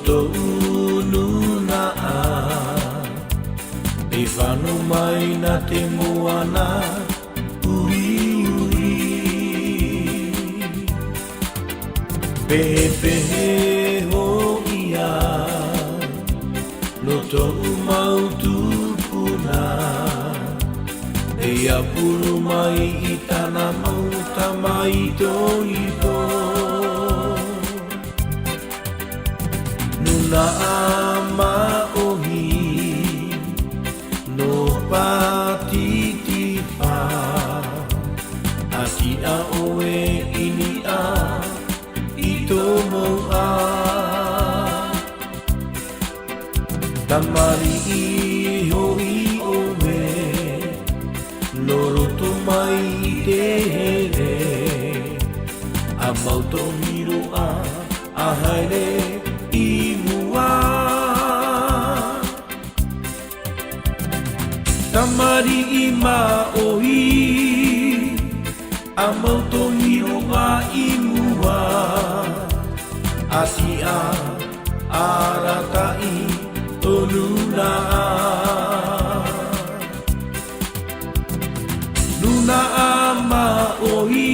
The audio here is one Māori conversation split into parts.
to'ununa e whanu mai na te moana uri pehe ho ia no to'u mautupuna e apuru mai i tana mauta mai toipo nuna ama ohi no patitipa ati a oe ini a ito mo a tamari i hoi oe loro to mai te here a mauto miro a haere i mua tamari i maoi a mauto miro i mua ati a aratai tonuna Nuna ama oi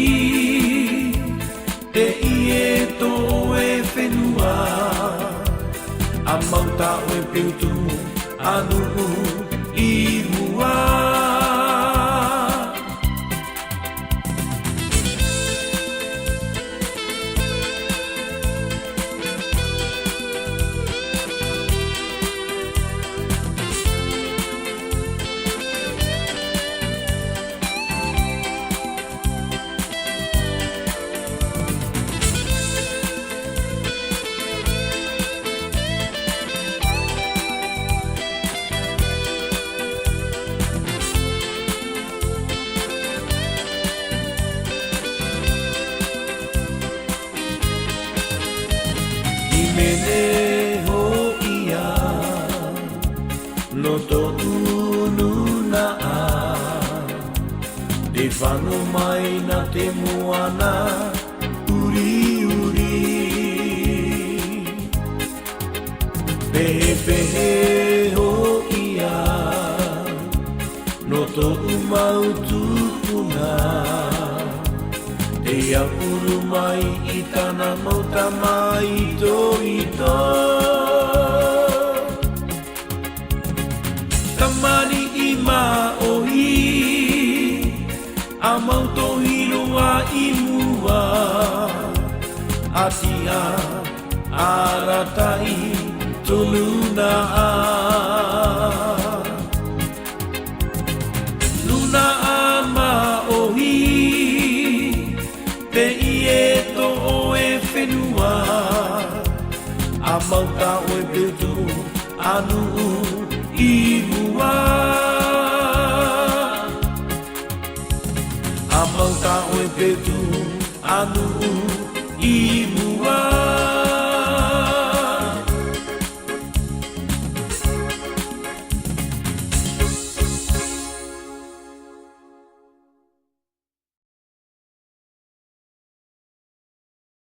te ie to e whenua a mauta o e peutu anu i mua Mene ho ia no to'ununa e whanu mai na te moana uri pehe ho ia no to'u mautupuna e apuru mai i tana mauta mai toito tamani i maoi a mauto hiroa i mua atia aratai tonuna luna a maoi te ie to o e whenua a mauta o e peutu anu i mua a mauta o e peutu anu i